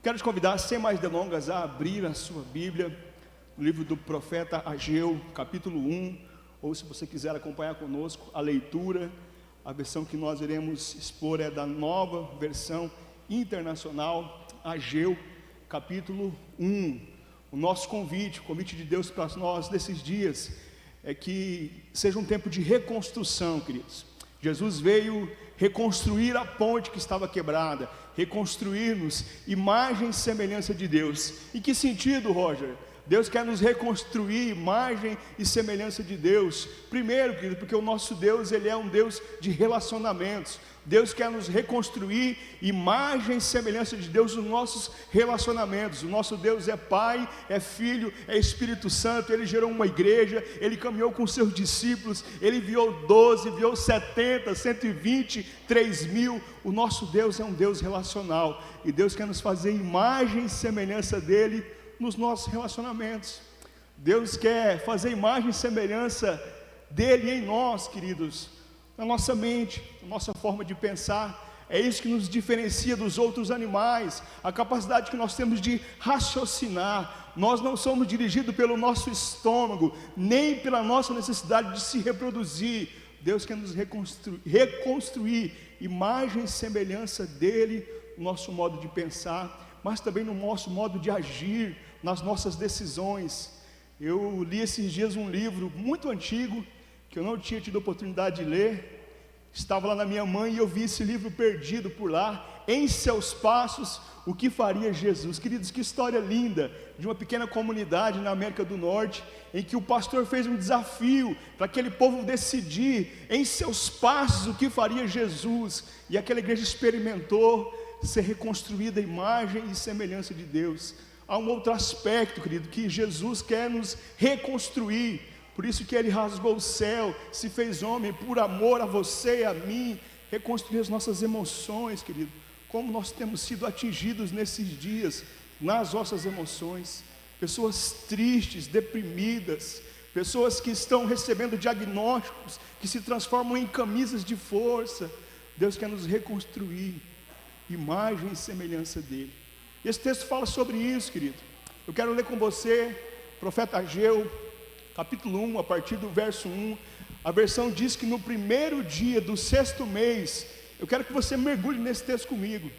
Quero te convidar, sem mais delongas, a abrir a sua Bíblia, no livro do profeta Ageu, capítulo 1, ou se você quiser acompanhar conosco a leitura, a versão que nós iremos expor é da Nova Versão Internacional, Ageu, capítulo 1. O nosso convite, o convite de Deus para nós nesses dias, é que seja um tempo de reconstrução, queridos. Jesus veio reconstruir a ponte que estava quebrada, reconstruir-nos imagem e semelhança de Deus. Em que sentido, Roger? Deus quer nos reconstruir imagem e semelhança de Deus. Primeiro, querido, porque o nosso Deus, Ele é um Deus de relacionamentos. Deus quer nos reconstruir imagem e semelhança de Deus nos nossos relacionamentos. O nosso Deus é Pai, é Filho, é Espírito Santo. Ele gerou uma igreja, Ele caminhou com seus discípulos, Ele enviou 12, enviou 70, 120, 3.000. O nosso Deus é um Deus relacional, e Deus quer nos fazer imagem e semelhança dEle nos nossos relacionamentos. Deus quer fazer imagem e semelhança dEle em nós, queridos, na nossa mente, na nossa forma de pensar. É isso que nos diferencia dos outros animais, a capacidade que nós temos de raciocinar. Nós não somos dirigidos pelo nosso estômago, nem pela nossa necessidade de se reproduzir. Deus quer nos reconstruir imagem e semelhança dEle, no nosso modo de pensar, mas também no nosso modo de agir, nas nossas decisões. Eu li esses dias um livro muito antigo, que eu não tinha tido a oportunidade de ler. Estava lá na minha mãe e eu vi esse livro perdido por lá. Em seus passos, o que faria Jesus? Queridos, que história linda, de uma pequena comunidade na América do Norte, em que o pastor fez um desafio para aquele povo decidir, em seus passos, o que faria Jesus. E aquela igreja experimentou ser reconstruída a imagem e semelhança de Deus. Há um outro aspecto, querido, que Jesus quer nos reconstruir. Por isso que Ele rasgou o céu, se fez homem por amor a você e a mim. Reconstruir as nossas emoções, querido. Como nós temos sido atingidos nesses dias, nas nossas emoções. Pessoas tristes, deprimidas, pessoas que estão recebendo diagnósticos que se transformam em camisas de força. Deus quer nos reconstruir imagem e semelhança dEle. Esse texto fala sobre isso, querido. Eu quero ler com você, profeta Ageu, capítulo 1, a partir do verso 1. A versão diz que no primeiro dia do 6º mês, eu quero que você mergulhe nesse texto comigo.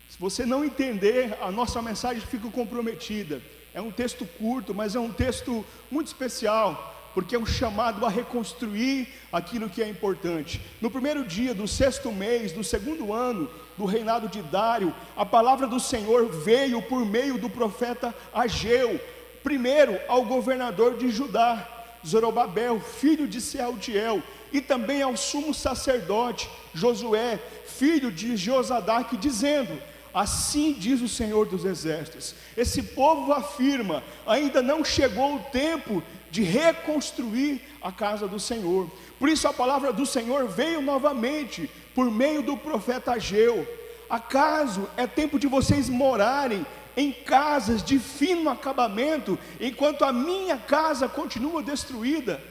Se você não entender, a nossa mensagem fica comprometida. É um texto curto, mas é um texto muito especial, porque é um chamado a reconstruir aquilo que é importante. No primeiro dia do 6º mês, do 2º ano do reinado de Dário, a palavra do Senhor veio por meio do profeta Ageu, primeiro ao governador de Judá, Zorobabel, filho de Sealtiel, e também ao sumo sacerdote, Josué, filho de Josadaque, dizendo: assim diz o Senhor dos Exércitos. Esse povo afirma: ainda não chegou o tempo de reconstruir a casa do Senhor. Por isso a palavra do Senhor veio novamente por meio do profeta Ageu. Acaso é tempo de vocês morarem em casas de fino acabamento, enquanto a minha casa continua destruída?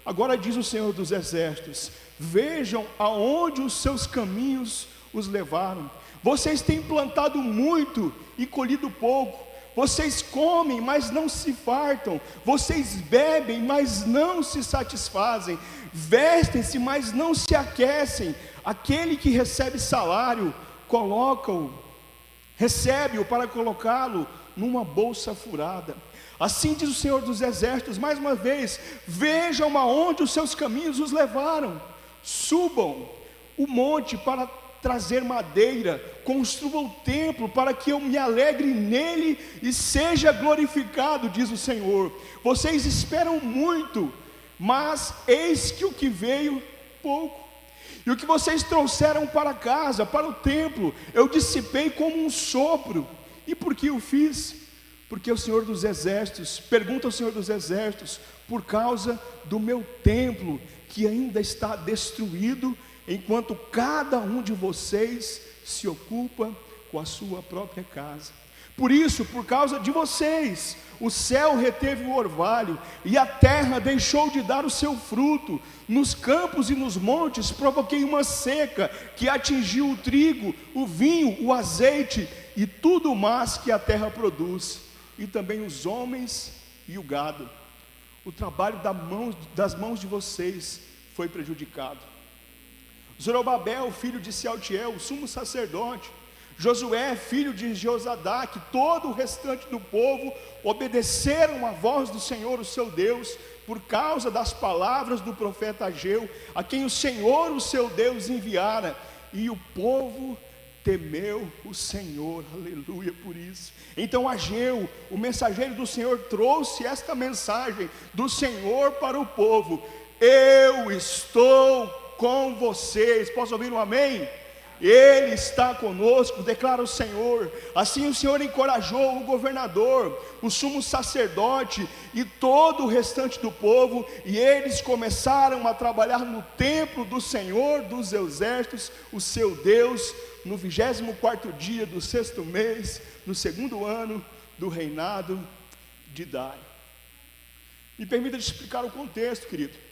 Agora diz o Senhor dos Exércitos: vejam aonde os seus caminhos os levaram. Vocês têm plantado muito e colhido pouco. Vocês comem, mas não se fartam. Vocês bebem, mas não se satisfazem. Vestem-se, mas não se aquecem. Aquele que recebe salário, recebe-o para colocá-lo numa bolsa furada. Assim diz o Senhor dos Exércitos, mais uma vez: vejam aonde os seus caminhos os levaram. Subam o monte para trazer madeira, construa o templo para que eu me alegre nele e seja glorificado, diz o Senhor. Vocês esperam muito, mas eis que o que veio, pouco. E o que vocês trouxeram para casa, para o templo, eu dissipei como um sopro. E por que o fiz? Porque o Senhor dos Exércitos, pergunta ao Senhor dos Exércitos, por causa do meu templo, que ainda está destruído, enquanto cada um de vocês se ocupa com a sua própria casa. Por isso, por causa de vocês, o céu reteve o orvalho, e a terra deixou de dar o seu fruto. Nos campos e nos montes provoquei uma seca, que atingiu o trigo, o vinho, o azeite, e tudo mais que a terra produz, e também os homens e o gado. O trabalho das mãos de vocês foi prejudicado. Zorobabel, filho de Sealtiel, o sumo sacerdote, Josué, filho de Josadaque, todo o restante do povo obedeceram à voz do Senhor, o seu Deus, por causa das palavras do profeta Ageu, a quem o Senhor, o seu Deus, enviara, e o povo temeu o Senhor, aleluia por isso. Então Ageu, o mensageiro do Senhor, trouxe esta mensagem do Senhor para o povo: eu estou com vocês. Posso ouvir um amém? Ele está conosco, declara o Senhor. Assim o Senhor encorajou o governador, o sumo sacerdote e todo o restante do povo, e eles começaram a trabalhar no templo do Senhor dos exércitos, o seu Deus, no 24º dia do 6º mês, no 2º ano do reinado de Dário. Me permita te explicar o contexto, querido.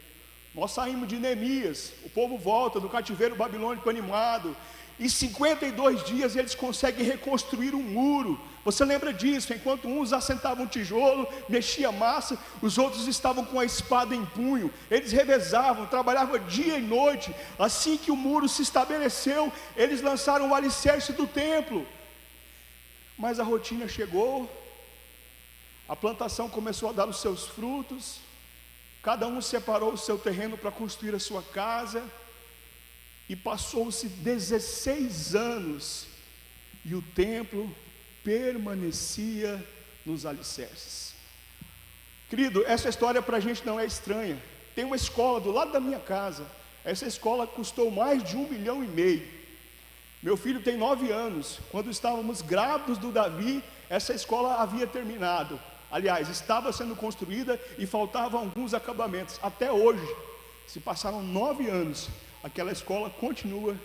Nós saímos de Neemias, o povo volta do cativeiro babilônico animado. Em 52 dias eles conseguem reconstruir um muro. Você lembra disso? Enquanto uns assentavam tijolo, mexiam massa, os outros estavam com a espada em punho. Eles revezavam, trabalhavam dia e noite. Assim que o muro se estabeleceu, eles lançaram o alicerce do templo. Mas a rotina chegou, a plantação começou a dar os seus frutos, cada um separou o seu terreno para construir a sua casa, e passou-se 16 anos, e o templo permanecia nos alicerces. Querido, essa história para a gente não é estranha. Tem uma escola do lado da minha casa. Essa escola custou mais de R$1,5 milhão. Meu filho tem 9 anos. Quando estávamos grávidos do Davi, essa escola havia terminado. Aliás, estava sendo construída e faltavam alguns acabamentos. Até hoje, se passaram 9 anos, aquela escola continua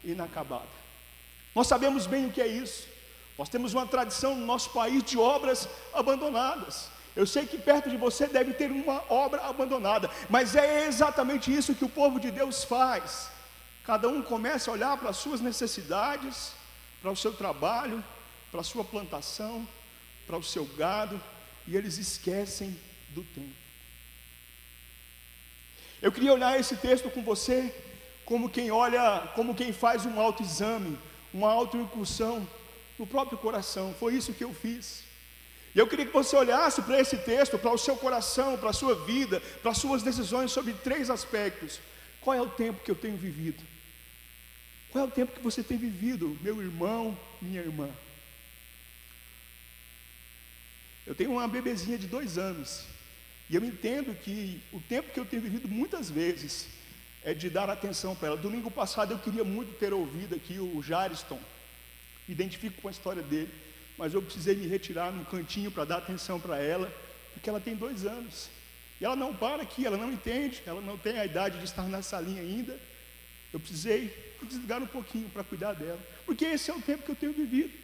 inacabada. Nós sabemos bem o que é isso. Nós temos uma tradição no nosso país de obras abandonadas. Eu sei que perto de você deve ter uma obra abandonada, mas é exatamente isso que o povo de Deus faz. Cada um começa a olhar para as suas necessidades, para o seu trabalho, para a sua plantação, para o seu gado, e eles esquecem do tempo. Eu queria olhar esse texto com você como quem faz um autoexame, uma autoincursão no próprio coração. Foi isso que eu fiz. E eu queria que você olhasse para esse texto, para o seu coração, para a sua vida, para as suas decisões, sobre 3 aspectos. Qual é o tempo que eu tenho vivido? Qual é o tempo que você tem vivido, meu irmão, minha irmã? Eu tenho uma bebezinha de 2 anos, e eu entendo que o tempo que eu tenho vivido muitas vezes é de dar atenção para ela. Domingo passado eu queria muito ter ouvido aqui o Jariston, me identifico com a história dele, mas eu precisei me retirar num cantinho para dar atenção para ela, porque ela tem 2 anos, e ela não para aqui, ela não entende, ela não tem a idade de estar na salinha ainda. Eu precisei desligar um pouquinho para cuidar dela, porque esse é o tempo que eu tenho vivido.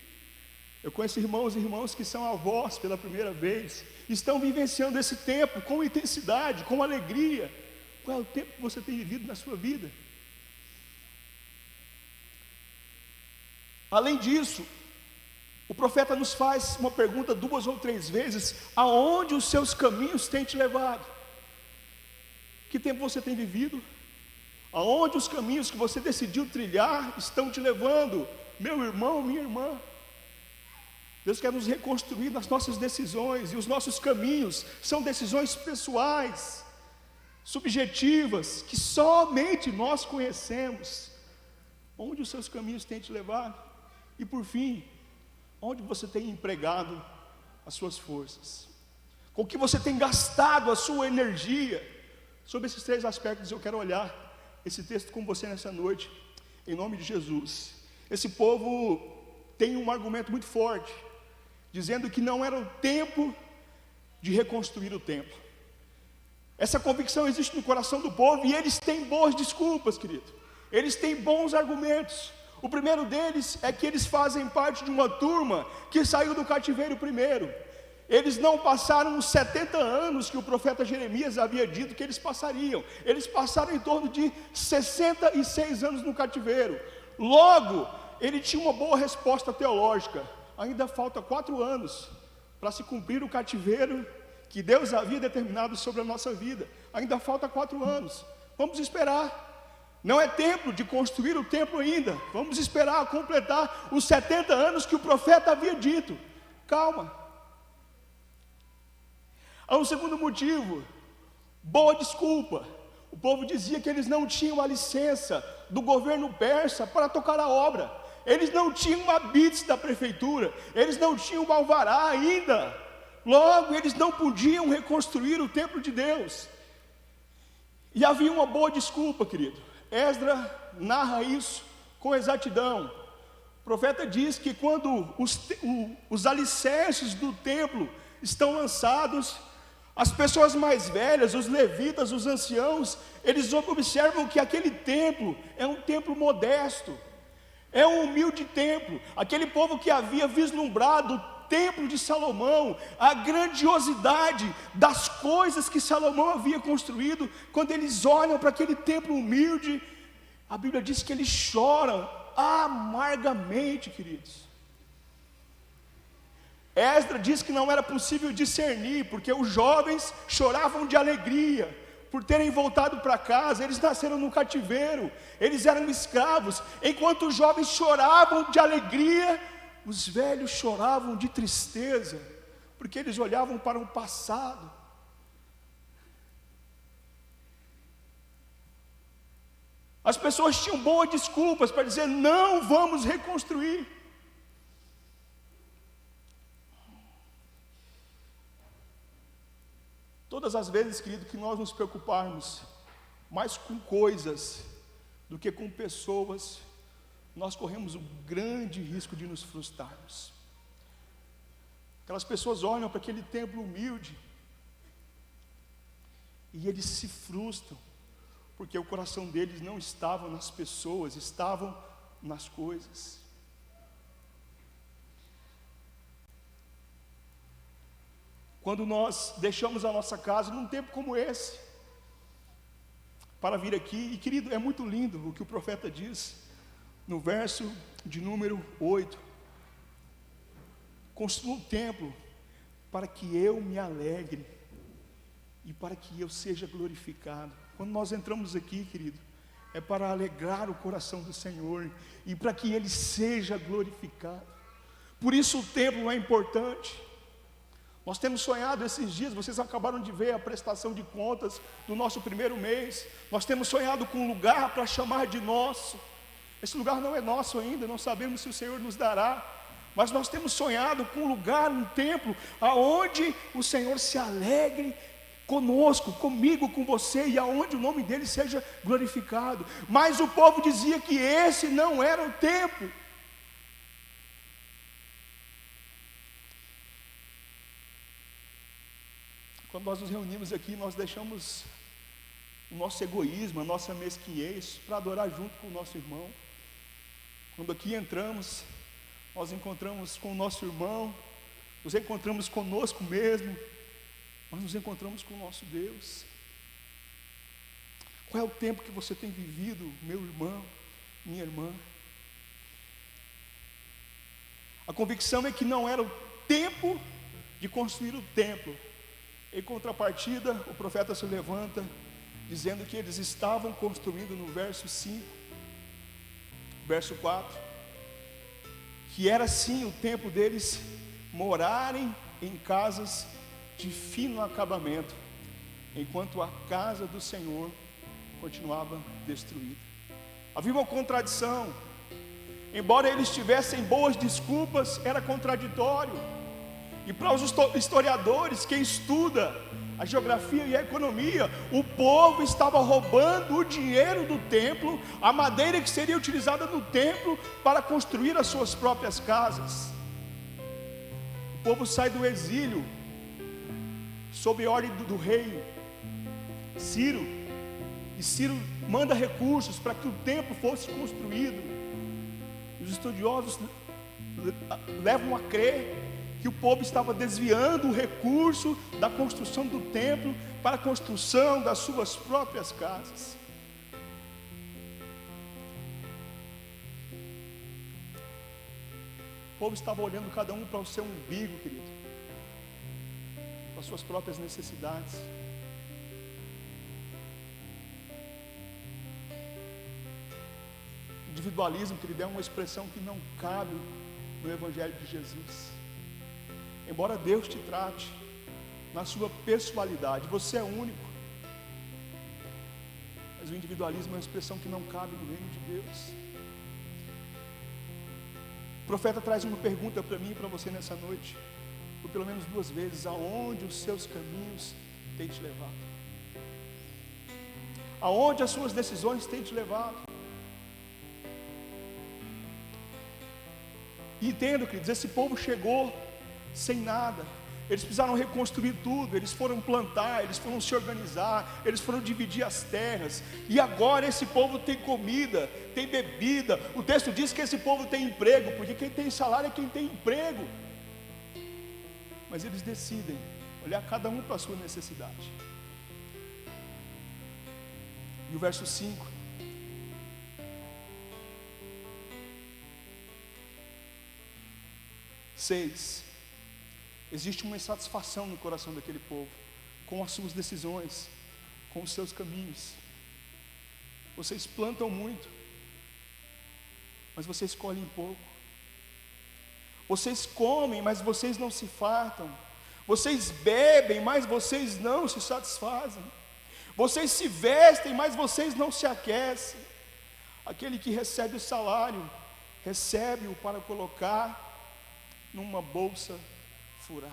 Eu conheço irmãos e irmãs que são avós pela primeira vez, estão vivenciando esse tempo com intensidade, com alegria. Qual é o tempo que você tem vivido na sua vida? Além disso, o profeta nos faz uma pergunta 2 ou 3 vezes: aonde os seus caminhos têm te levado? Que tempo você tem vivido? Aonde os caminhos que você decidiu trilhar estão te levando, meu irmão, minha irmã? Deus quer nos reconstruir nas nossas decisões, e os nossos caminhos são decisões pessoais, subjetivas, que somente nós conhecemos. Onde os seus caminhos têm te levado? E por fim, onde você tem empregado as suas forças? Com que você tem gastado a sua energia? Sobre esses 3 aspectos eu quero olhar esse texto com você nessa noite, em nome de Jesus. Esse povo tem um argumento muito forte, dizendo que não era o tempo de reconstruir o templo. Essa convicção existe no coração do povo, e eles têm boas desculpas, querido. Eles têm bons argumentos. O primeiro deles é que eles fazem parte de uma turma que saiu do cativeiro primeiro. Eles não passaram os 70 anos que o profeta Jeremias havia dito que eles passariam. Eles passaram em torno de 66 anos no cativeiro. Logo, ele tinha uma boa resposta teológica. ainda falta 4 anos para se cumprir o cativeiro que Deus havia determinado sobre a nossa vida. Ainda falta 4 anos, vamos esperar. Não é tempo de construir o templo ainda, vamos esperar completar os 70 anos que o profeta havia dito. Calma. Há um segundo motivo, boa desculpa. O povo dizia que eles não tinham a licença do governo persa para tocar a obra. Eles não tinham a bits da prefeitura, eles não tinham o alvará ainda. Logo, eles não podiam reconstruir o templo de Deus. E havia uma boa desculpa, querido. Esdras narra isso com exatidão. O profeta diz que quando os alicerces do templo estão lançados, as pessoas mais velhas, os levitas, os anciãos, eles observam que aquele templo é um templo modesto, é um humilde templo. Aquele povo que havia vislumbrado o templo de Salomão, a grandiosidade das coisas que Salomão havia construído, quando eles olham para aquele templo humilde, a Bíblia diz que eles choram amargamente, queridos. Esdras diz que não era possível discernir, porque os jovens choravam de alegria por terem voltado para casa. Eles nasceram no cativeiro, eles eram escravos. Enquanto os jovens choravam de alegria, os velhos choravam de tristeza, porque eles olhavam para o passado. As pessoas tinham boas desculpas para dizer: não vamos reconstruir. Todas as vezes, querido, que nós nos preocuparmos mais com coisas do que com pessoas, nós corremos um grande risco de nos frustrarmos. Aquelas pessoas olham para aquele templo humilde e eles se frustram, porque o coração deles não estava nas pessoas, estavam nas coisas. Quando nós deixamos a nossa casa num tempo como esse, para vir aqui, e querido, é muito lindo o que o profeta diz, no verso de número 8, construa um templo para que eu me alegre, e para que eu seja glorificado. Quando nós entramos aqui, querido, é para alegrar o coração do Senhor, e para que Ele seja glorificado. Por isso o templo é importante. Nós temos sonhado esses dias, vocês acabaram de ver a prestação de contas do nosso primeiro mês. Nós temos sonhado com um lugar para chamar de nosso. Esse lugar não é nosso ainda, não sabemos se o Senhor nos dará. Mas nós temos sonhado com um lugar, um templo, aonde o Senhor se alegre conosco, comigo, com você, e aonde o nome dele seja glorificado. Mas o povo dizia que esse não era o tempo. Quando nós nos reunimos aqui, nós deixamos o nosso egoísmo, a nossa mesquinhez, para adorar junto com o nosso irmão. Quando aqui entramos, nós encontramos com o nosso irmão, nos encontramos conosco mesmo, nós nos encontramos com o nosso Deus. Qual é o tempo que você tem vivido, meu irmão, minha irmã? A convicção é que não era o tempo de construir o templo. Em contrapartida, o profeta se levanta, dizendo que eles estavam construindo no verso 5, verso 4, que era sim o tempo deles morarem em casas de fino acabamento, enquanto a casa do Senhor continuava destruída. Havia uma contradição. Embora eles tivessem boas desculpas, era contraditório. E para os historiadores, quem estuda a geografia e a economia, o povo estava roubando o dinheiro do templo, a madeira que seria utilizada no templo para construir as suas próprias casas. O povo sai do exílio sob ordem do rei Ciro, e Ciro manda recursos para que o templo fosse construído. Os estudiosos levam a crer que o povo estava desviando o recurso da construção do templo para a construção das suas próprias casas. O povo estava olhando cada um para o seu umbigo, querido, para as suas próprias necessidades. Individualismo, querido, é uma expressão que não cabe no Evangelho de Jesus. Embora Deus te trate na sua pessoalidade, você é único, mas o individualismo é uma expressão que não cabe no reino de Deus. O profeta traz uma pergunta para mim e para você nessa noite, por pelo menos 2 vezes: aonde os seus caminhos têm te levado? Aonde as suas decisões têm te levado? E entendo, queridos, esse povo chegou sem nada. Eles precisaram reconstruir tudo. Eles foram plantar, eles foram se organizar, eles foram dividir as terras. E agora esse povo tem comida, tem bebida. O texto diz que esse povo tem emprego, porque quem tem salário é quem tem emprego. Mas eles decidem olhar cada um para a sua necessidade. E o verso 5: existe uma insatisfação no coração daquele povo com as suas decisões, com os seus caminhos. Vocês plantam muito, mas vocês colhem pouco. Vocês comem, mas vocês não se fartam. Vocês bebem, mas vocês não se satisfazem. Vocês se vestem, mas vocês não se aquecem. Aquele que recebe o salário, recebe-o para colocar numa bolsa furada.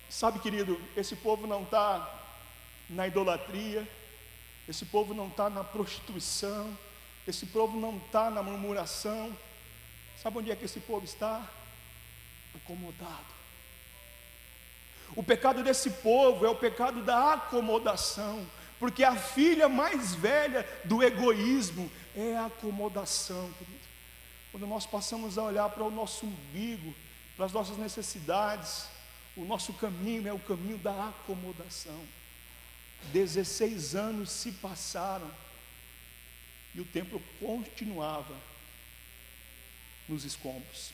Sabe, querido, esse povo não está na idolatria, esse povo não está na prostituição, esse povo não está na murmuração. Sabe onde é que esse povo está? Acomodado. O pecado desse povo é o pecado da acomodação, porque a filha mais velha do egoísmo é a acomodação, querido. Quando nós passamos a olhar para o nosso umbigo, para as nossas necessidades, o nosso caminho é o caminho da acomodação. 16 anos se passaram e o templo continuava nos escombros.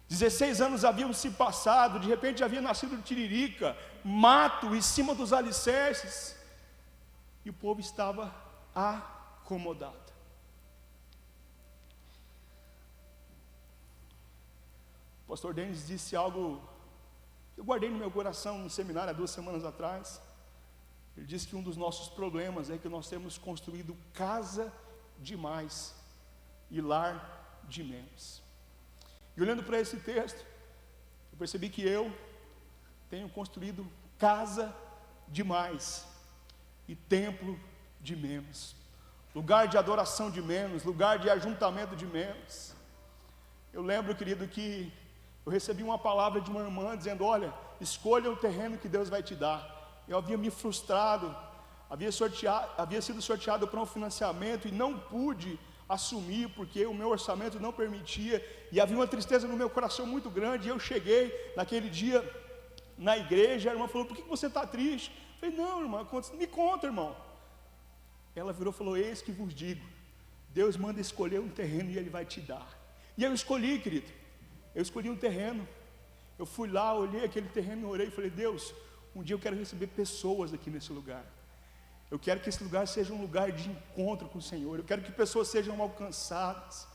16 anos haviam se passado, de repente havia nascido tiririca, mato em cima dos alicerces, e o povo estava acomodado. O pastor Denis disse algo que eu guardei no meu coração no seminário há 2 semanas atrás. Ele disse que um dos nossos problemas é que nós temos construído casa demais e lar de menos. E olhando para esse texto, eu percebi que eu tenho construído casa demais e templo de menos, lugar de adoração de menos, lugar de ajuntamento de menos. Eu lembro, querido, que eu recebi uma palavra de uma irmã dizendo: olha, escolha o terreno que Deus vai te dar. Eu havia me frustrado, havia sido sorteado para um financiamento e não pude assumir, porque o meu orçamento não permitia, e havia uma tristeza no meu coração muito grande. E eu cheguei naquele dia na igreja, a irmã falou: por que você está triste? Eu falei: não, irmã, me conta, irmão. Ela virou e falou: eis que vos digo, Deus manda escolher um terreno e Ele vai te dar. E eu escolhi, querido, eu escolhi um terreno. Eu fui lá, olhei aquele terreno, orei e falei: Deus, um dia eu quero receber pessoas aqui nesse lugar. Eu quero que esse lugar seja um lugar de encontro com o Senhor. Eu quero que pessoas sejam alcançadas.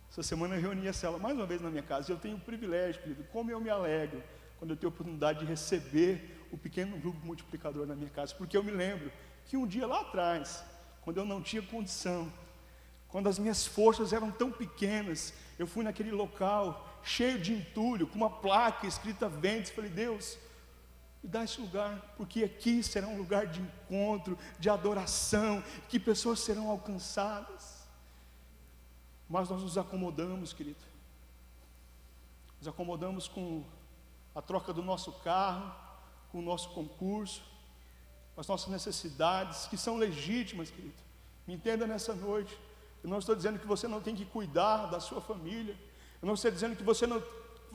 Essa semana eu reuni a célula mais uma vez na minha casa. E eu tenho o privilégio, querido, como eu me alegro quando eu tenho a oportunidade de receber o pequeno grupo multiplicador na minha casa. Porque eu me lembro que um dia lá atrás, quando eu não tinha condição, quando as minhas forças eram tão pequenas, eu fui naquele local cheio de entulho, com uma placa escrita Vendes. Falei: Deus, me dá esse lugar, porque aqui será um lugar de encontro, de adoração, que pessoas serão alcançadas. Mas nós nos acomodamos, querido. Nos acomodamos com a troca do nosso carro, com o nosso concurso, com as nossas necessidades, que são legítimas, querido. Me entenda nessa noite. Eu não estou dizendo que você não tem que cuidar da sua família. Eu não estou dizendo que você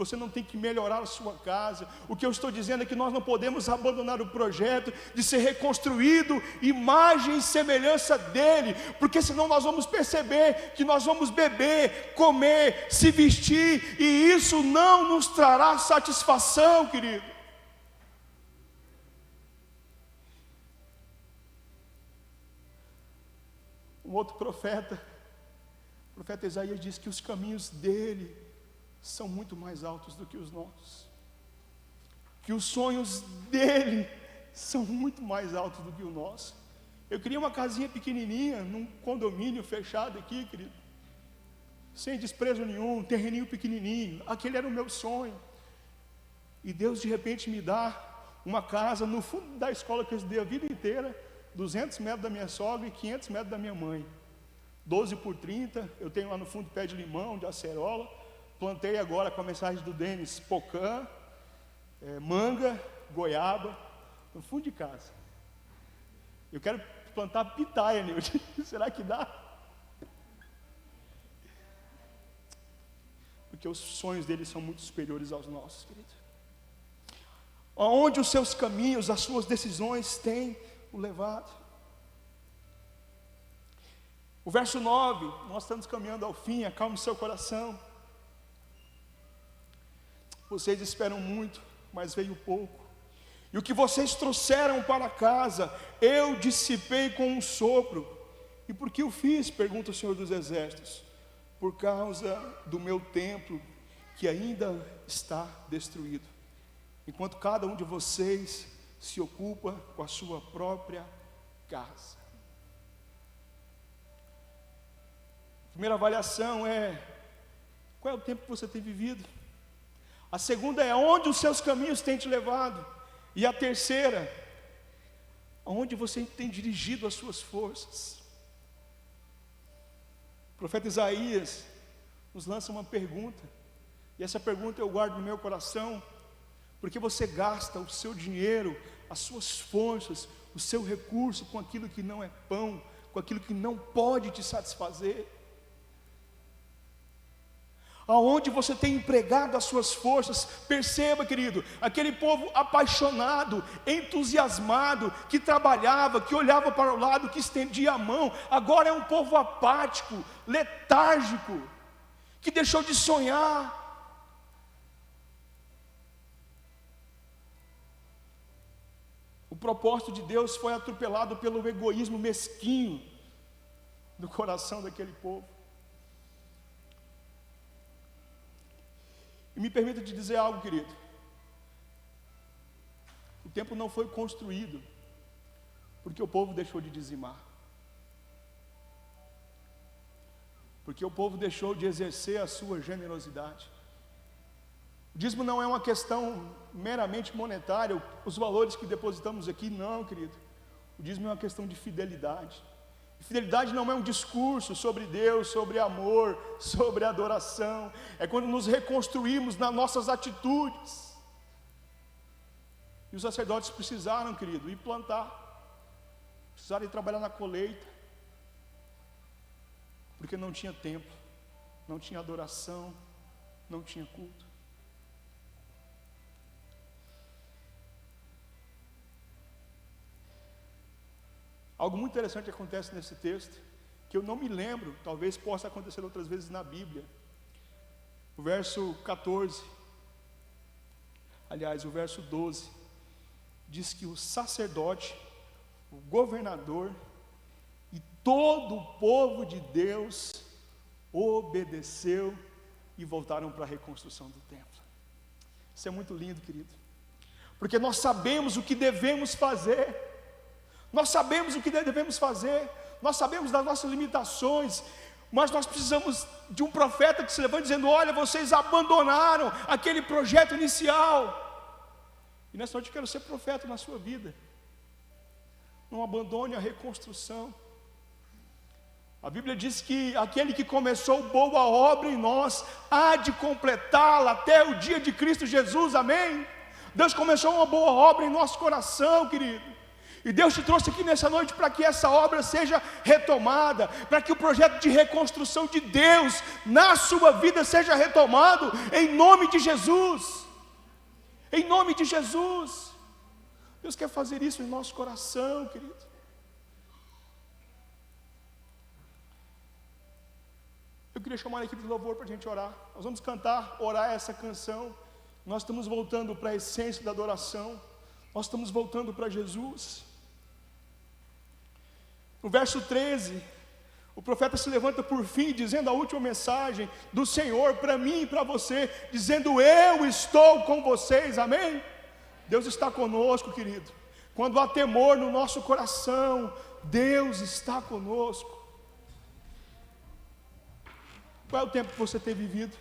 você não tem que melhorar a sua casa. O que eu estou dizendo é que nós não podemos abandonar o projeto de ser reconstruído, imagem e semelhança dele, porque senão nós vamos perceber que nós vamos beber, comer, se vestir, e isso não nos trará satisfação, querido. Um outro profeta, o profeta Isaías, diz que os caminhos dele são muito mais altos do que os nossos, que os sonhos dele são muito mais altos do que o nosso. Eu queria uma casinha pequenininha, num condomínio fechado aqui, querido, sem desprezo nenhum, um terreninho pequenininho. Aquele era o meu sonho. E Deus de repente me dá uma casa no fundo da escola que eu estudei a vida inteira, 200 metros da minha sogra e 500 metros da minha mãe, 12 por 30, eu tenho lá no fundo pé de limão, de acerola, plantei agora com a mensagem do Denis, pocã, manga, goiaba, no fundo de casa. Eu quero plantar pitaia, Nilton. Será que dá? Porque os sonhos dele são muito superiores aos nossos, querido. Aonde os seus caminhos, as suas decisões têm o levado. O verso 9, nós estamos caminhando ao fim, acalme seu coração. Vocês esperam muito, mas veio pouco. E o que vocês trouxeram para casa, eu dissipei com um sopro. E por que o fiz? Pergunta o Senhor dos Exércitos. Por causa do meu templo, que ainda está destruído, enquanto cada um de vocês se ocupa com a sua própria casa. A primeira avaliação é: qual é o tempo que você tem vivido? A segunda é: aonde os seus caminhos têm te levado? E a terceira: aonde você tem dirigido as suas forças? O profeta Isaías nos lança uma pergunta, e essa pergunta eu guardo no meu coração, porque você gasta o seu dinheiro, as suas forças, o seu recurso com aquilo que não é pão, com aquilo que não pode te satisfazer. Aonde você tem empregado as suas forças? Perceba, querido, aquele povo apaixonado, entusiasmado, que trabalhava, que olhava para o lado, que estendia a mão, agora é um povo apático, letárgico, que deixou de sonhar. O propósito de Deus foi atropelado pelo egoísmo mesquinho do coração daquele povo. E me permita te dizer algo, querido. O templo não foi construído porque o povo deixou de dizimar, porque o povo deixou de exercer a sua generosidade. O dízimo não é uma questão meramente monetária, os valores que depositamos aqui, não, querido. O dízimo é uma questão de fidelidade. E fidelidade não é um discurso sobre Deus, sobre amor, sobre adoração. É quando nos reconstruímos nas nossas atitudes. E os sacerdotes precisaram, querido, ir plantar, precisaram ir trabalhar na colheita, porque não tinha tempo, não tinha adoração, não tinha culto. Algo muito interessante acontece nesse texto, que eu não me lembro, talvez possa acontecer outras vezes na Bíblia. O verso 14, aliás, o verso 12, diz que o sacerdote, o governador e todo o povo de Deus obedeceu e voltaram para a reconstrução do templo. Isso é muito lindo, querido, porque nós sabemos o que devemos fazer. Nós sabemos o que devemos fazer, nós sabemos das nossas limitações, mas nós precisamos de um profeta que se levante dizendo: olha, vocês abandonaram aquele projeto inicial. E nessa noite eu quero ser profeta na sua vida. Não abandone a reconstrução. A Bíblia diz que aquele que começou boa obra em nós há de completá-la até o dia de Cristo Jesus, amém? Deus começou uma boa obra em nosso coração, querido. E Deus te trouxe aqui nessa noite para que essa obra seja retomada, para que o projeto de reconstrução de Deus na sua vida seja retomado, em nome de Jesus. Em nome de Jesus. Deus quer fazer isso em nosso coração, querido. Eu queria chamar a equipe de louvor para a gente orar. Nós vamos cantar, orar essa canção. Nós estamos voltando para a essência da adoração. Nós estamos voltando para Jesus. No verso 13, o profeta se levanta por fim, dizendo a última mensagem do Senhor para mim e para você, dizendo: eu estou com vocês, amém? Deus está conosco, querido. Quando há temor no nosso coração, Deus está conosco. Qual é o tempo que você tem vivido?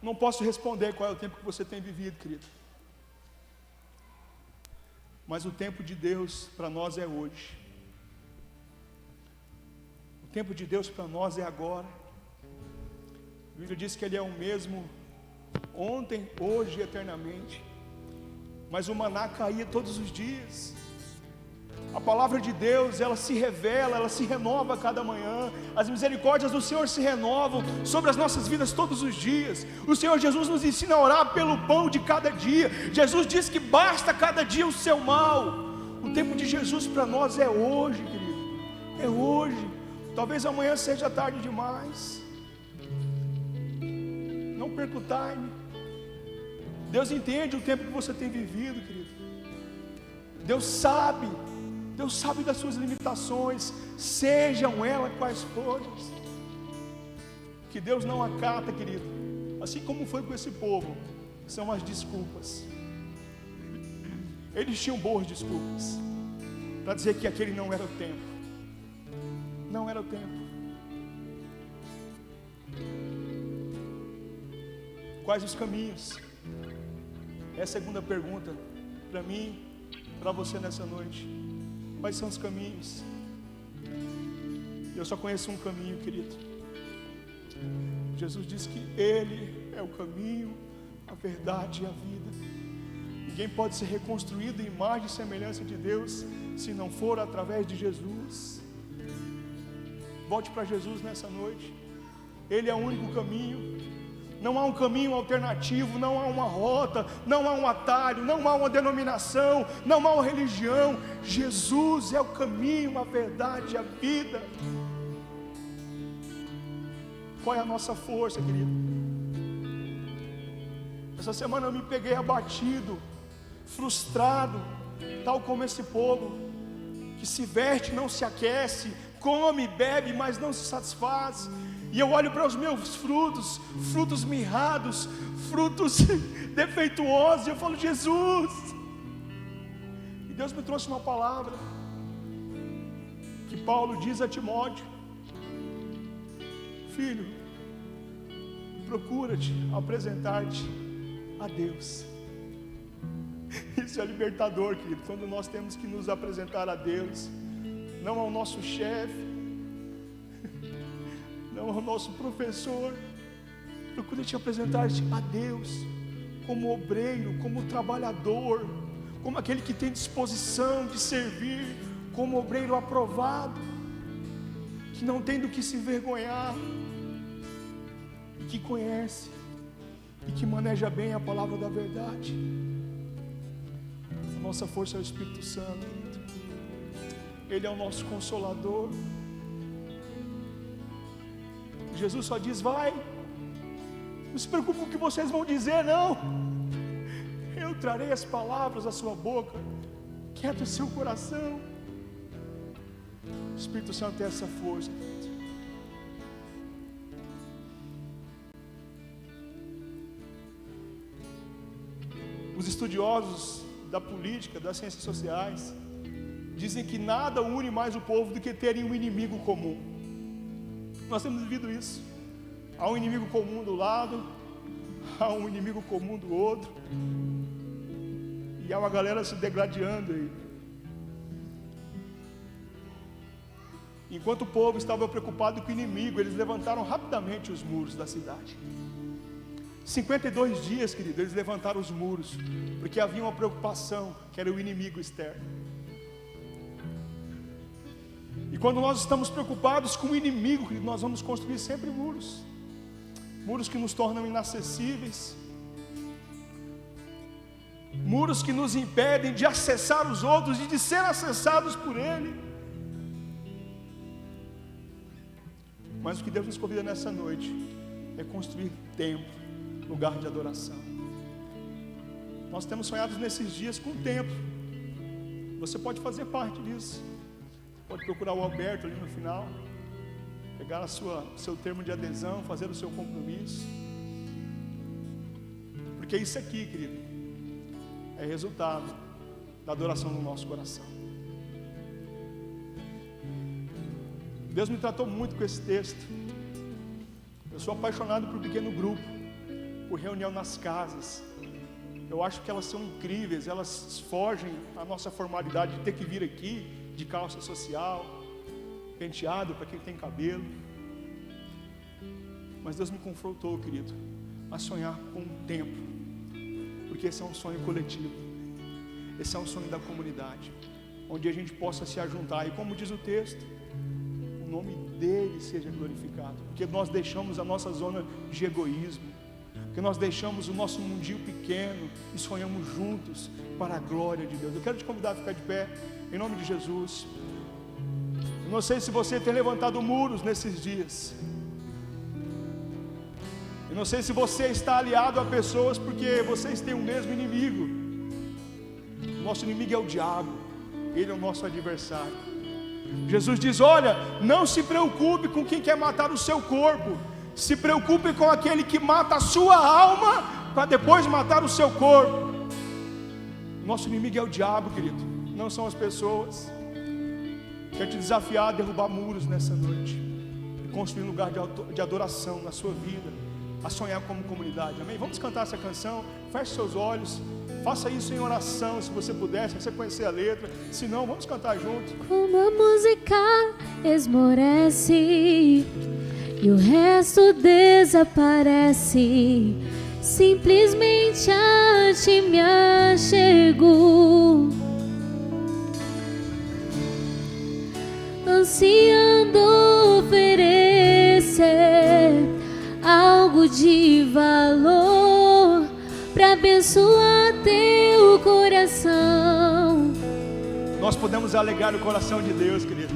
Não posso responder qual é o tempo que você tem vivido, querido. Mas o tempo de Deus para nós é hoje. O tempo de Deus para nós é agora. A Bíblia diz que Ele é o mesmo ontem, hoje e eternamente. Mas o maná caía todos os dias. A palavra de Deus, ela se revela, ela se renova a cada manhã. As misericórdias do Senhor se renovam sobre as nossas vidas todos os dias. O Senhor Jesus nos ensina a orar pelo pão de cada dia. Jesus diz que basta cada dia o seu mal. O tempo de Jesus para nós é hoje, querido. É hoje. Talvez amanhã seja tarde demais. Não perca o time. Deus entende o tempo que você tem vivido, querido. Deus sabe das suas limitações, sejam elas quais forem. Que Deus não acata, querido, assim como foi com esse povo, são as desculpas. Eles tinham boas desculpas para dizer que aquele não era o tempo. Não era o tempo. Quais os caminhos? É a segunda pergunta para mim, para você nessa noite. Quais são os caminhos? Eu só conheço um caminho, querido. Jesus disse que Ele é o caminho, a verdade e a vida. Ninguém pode ser reconstruído em imagem e semelhança de Deus se não for através de Jesus. Volte para Jesus nessa noite. Ele é o único caminho. Não há um caminho alternativo, não há uma rota, não há um atalho, não há uma denominação, não há uma religião. Jesus é o caminho, a verdade e a vida. Qual é a nossa força, querido? Essa semana eu me peguei abatido, frustrado, tal como esse povo, que se veste, não se aquece, come, bebe, mas não se satisfaz. E eu olho para os meus frutos mirrados, frutos defeituosos, e eu falo: Jesus. E Deus me trouxe uma palavra que Paulo diz a Timóteo: filho, procura-te apresentar-te a Deus. Isso é libertador, querido, quando nós temos que nos apresentar a Deus, não ao nosso chefe, não ao nosso professor. Procura te apresentar-te a Deus como obreiro, como trabalhador, como aquele que tem disposição de servir, como obreiro aprovado, que não tem do que se envergonhar, e que conhece e que maneja bem a palavra da verdade. A nossa força é o Espírito Santo. Ele é o nosso consolador. Jesus só diz: vai, não se preocupe com o que vocês vão dizer, não. Eu trarei as palavras à sua boca, quieto o seu coração. O Espírito Santo tem essa força. Os estudiosos da política, das ciências sociais, dizem que nada une mais o povo do que terem um inimigo comum. Nós temos vivido isso. Há um inimigo comum do lado, há um inimigo comum do outro, e há uma galera se degradando aí. Enquanto o povo estava preocupado com o inimigo, eles levantaram rapidamente os muros da cidade. 52 dias, querido, eles levantaram os muros, porque havia uma preocupação, que era o inimigo externo. E quando nós estamos preocupados com o inimigo, querido, nós vamos construir sempre muros. Muros que nos tornam inacessíveis. Muros que nos impedem de acessar os outros e de ser acessados por Ele. Mas o que Deus nos convida nessa noite é construir templo, lugar de adoração. Nós temos sonhado nesses dias com o templo. Você pode fazer parte disso. Pode procurar o Alberto ali no final, pegar seu termo de adesão, fazer o seu compromisso. Porque isso aqui, querido, é resultado da adoração no nosso coração. Deus me tratou muito com esse texto. Eu sou apaixonado por pequeno grupo, por reunião nas casas. Eu acho que elas são incríveis, elas fogem à nossa formalidade de ter que vir aqui de calça social, penteado para quem tem cabelo. Mas Deus me confrontou, querido, a sonhar com um templo, porque esse é um sonho coletivo, esse é um sonho da comunidade, onde a gente possa se ajuntar, e como diz o texto, o nome dele seja glorificado, porque nós deixamos a nossa zona de egoísmo, porque nós deixamos o nosso mundinho pequeno e sonhamos juntos para a glória de Deus. Eu quero te convidar a ficar de pé, em nome de Jesus. Eu não sei se você tem levantado muros nesses dias. Eu não sei se você está aliado a pessoas porque vocês têm o mesmo inimigo. O nosso inimigo é o diabo, ele é o nosso adversário. Jesus diz: olha, não se preocupe com quem quer matar o seu corpo, se preocupe com aquele que mata a sua alma para depois matar o seu corpo. O nosso inimigo é o diabo, querido, não são as pessoas. Quero te desafiar a derrubar muros nessa noite e construir um lugar de adoração na sua vida, a sonhar como comunidade, amém? Vamos cantar essa canção, feche seus olhos, faça isso em oração, se você puder, se você conhecer a letra, se não, vamos cantar junto. Como a música esmorece e o resto desaparece, simplesmente a ti me achego, ansiando oferecer algo de valor para abençoar teu coração. Nós podemos alegrar o coração de Deus, querido.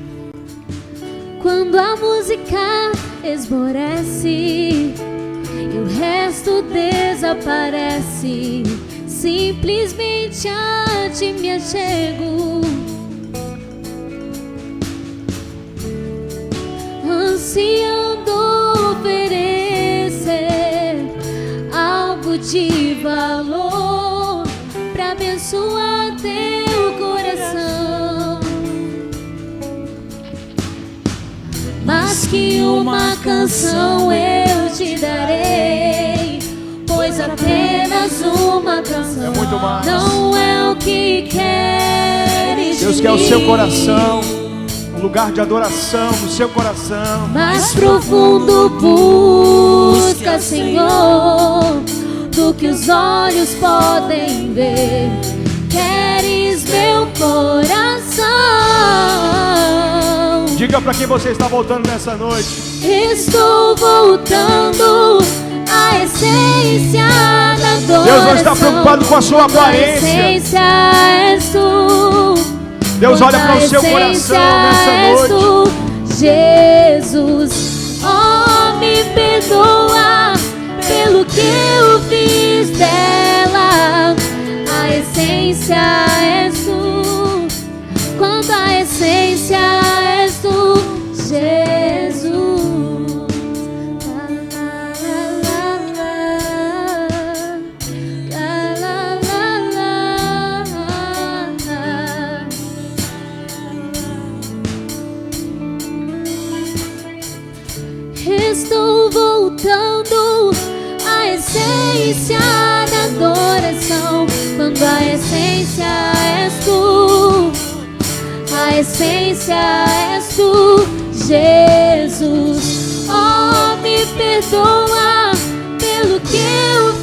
Quando a música esmorece e o resto desaparece, simplesmente a ti me achego, ansiando oferecer algo de valor para abençoar teu coração. Mas que uma canção eu te darei, pois apenas uma canção É muito mais. não é o que queres. Deus quer o seu coração, um lugar de adoração no seu coração. Mais profundo busca, Senhor, do que os olhos podem ver. Queres meu coração. Diga para quem você está voltando nessa noite. Estou voltando à essência da adoração. Deus não está preocupado com a sua A aparência. essência és tu. Deus olha para o seu coração nessa noite. Jesus, oh, me perdoa pelo que eu fiz dela. A essência és tu. Quando a essência és tu, Jesus. Estou voltando à essência da adoração. Quando a essência és tu, a essência és tu, Jesus. Oh, me perdoa pelo que eu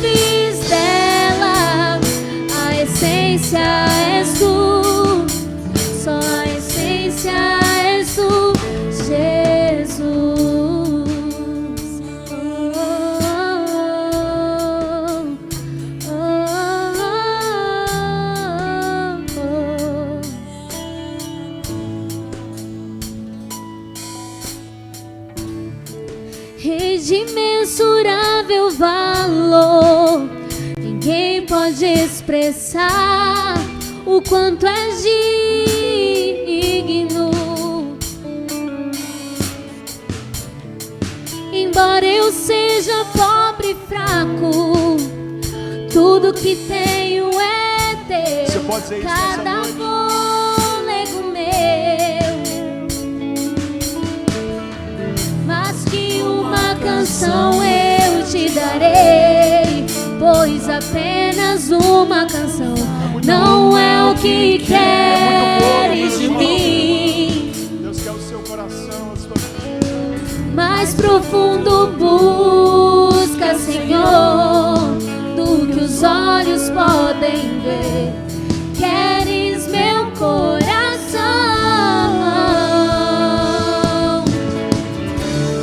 de imensurável valor. Ninguém pode expressar o quanto és digno. Embora eu seja pobre e fraco, tudo que tenho é teu. Você pode dizer isso cada nessa noite? fôlego meu. Mas que uma canção eu te darei, pois apenas uma canção não é o que queres de mim. Deus quer o seu coração, a sua vida. Mais profundo busca, Senhor, do que os olhos podem ver. Queres meu coração.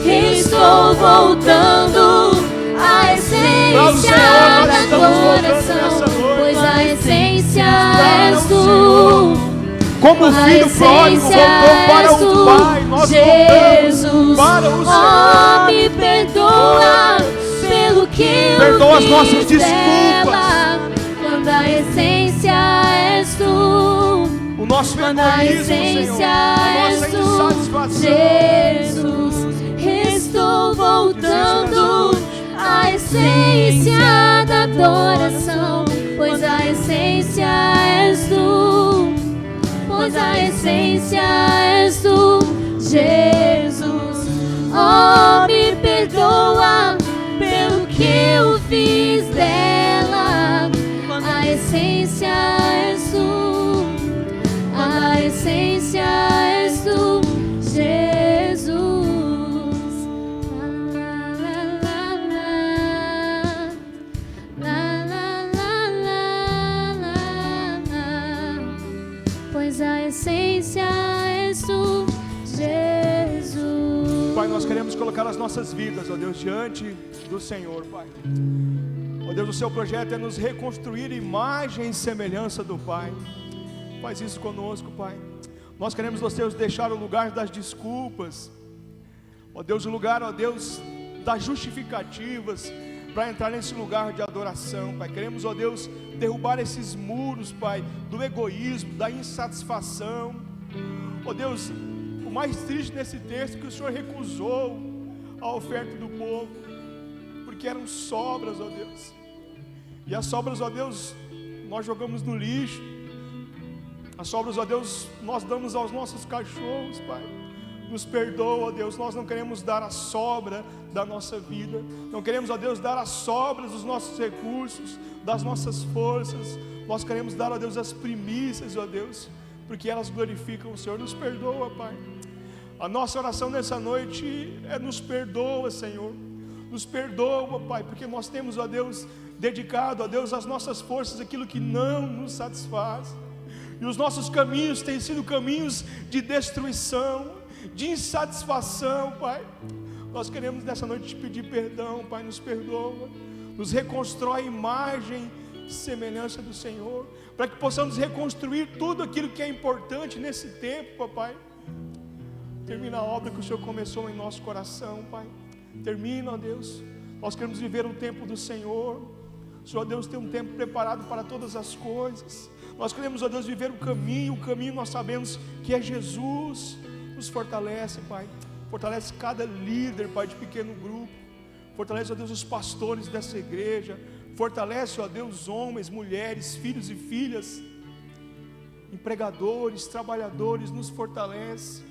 Estou voltando à essência da adoração, pois a essência és tu. Como o filho pródigo voltou para o Pai, nós voltamos para o Senhor. Me perdoa pelo que Perdoa as eu nossas fiz desculpas. dela, quando a essência és tu. O nosso Quando a egoísmo, Senhor, essência a és nossa tu, insatisfação. Jesus. Estou voltando à essência da adoração, pois a essência és tu. Pois a essência és tu, Jesus. Oh, me perdoa pelo que eu fiz dela. A essência és tu. A essência és tu, Jesus. Pois a essência és tu, Jesus. Pai, nós queremos colocar as nossas vidas, ó Deus, diante do Senhor, Pai. Ó Deus, o seu projeto é nos reconstruir imagem e semelhança do Pai. Faz isso conosco, Pai. Nós queremos, ó Deus, deixar o lugar das desculpas, ó Deus, o lugar, ó Deus, das justificativas, para entrar nesse lugar de adoração, Pai. Queremos, ó Deus, derrubar esses muros, Pai, do egoísmo, da insatisfação. Ó Deus, o mais triste nesse texto é que o Senhor recusou a oferta do povo, porque eram sobras, ó Deus. E as sobras, ó Deus, nós jogamos no lixo. As sobras, ó Deus, nós damos aos nossos cachorros, Pai. Nos perdoa, ó Deus, nós não queremos dar a sobra da nossa vida. Não queremos, ó Deus, dar as sobras dos nossos recursos, das nossas forças. Nós queremos dar, ó Deus, as primícias, ó Deus, porque elas glorificam o Senhor. Nos perdoa, Pai. A nossa oração nessa noite é: nos perdoa, Senhor. Nos perdoa, Pai, porque nós temos, ó Deus, dedicado, ó Deus, as nossas forças aquilo que não nos satisfaz. E os nossos caminhos têm sido caminhos de destruição, de insatisfação, Pai. Nós queremos nessa noite te pedir perdão, Pai. Nos perdoa, nos reconstrói a imagem e semelhança do Senhor, para que possamos reconstruir tudo aquilo que é importante nesse tempo, Papai. Termina a obra que o Senhor começou em nosso coração, Pai. Termina, ó Deus. Nós queremos viver um tempo do Senhor. O Senhor, Deus, tem um tempo preparado para todas as coisas. Nós queremos, ó Deus, viver o caminho nós sabemos que é Jesus. Nos fortalece, Pai. Fortalece cada líder, Pai, de pequeno grupo. Fortalece, ó Deus, os pastores dessa igreja. Fortalece, ó Deus, homens, mulheres, filhos e filhas, empregadores, trabalhadores. Nos fortalece.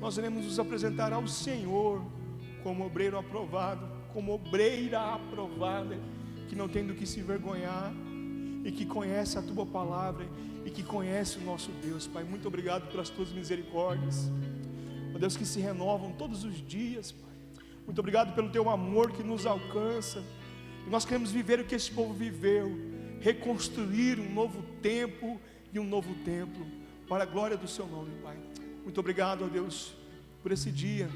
Nós iremos nos apresentar ao Senhor como obreiro aprovado, como obreira aprovada, que não tem do que se envergonhar e que conhece a Tua palavra e que conhece o nosso Deus. Pai, muito obrigado pelas Tuas misericórdias, ó Deus, que se renovam todos os dias, Pai. Muito obrigado pelo Teu amor que nos alcança. E nós queremos viver o que esse povo viveu, reconstruir um novo tempo e um novo templo, para a glória do Seu nome, Pai. Muito obrigado, ó Deus, por esse dia.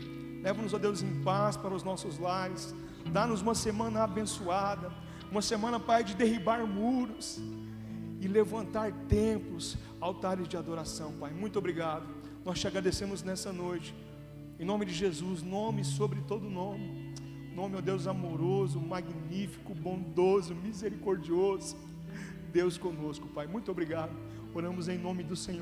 Leva-nos, ó Deus, em paz para os nossos lares. Dá-nos uma semana abençoada, uma semana, Pai, de derribar muros e levantar templos, altares de adoração, Pai. Muito obrigado. Nós te agradecemos nessa noite, em nome de Jesus, nome sobre todo nome. Nome, ó Deus, amoroso, magnífico, bondoso, misericordioso. Deus conosco, Pai. Muito obrigado. Oramos em nome do Senhor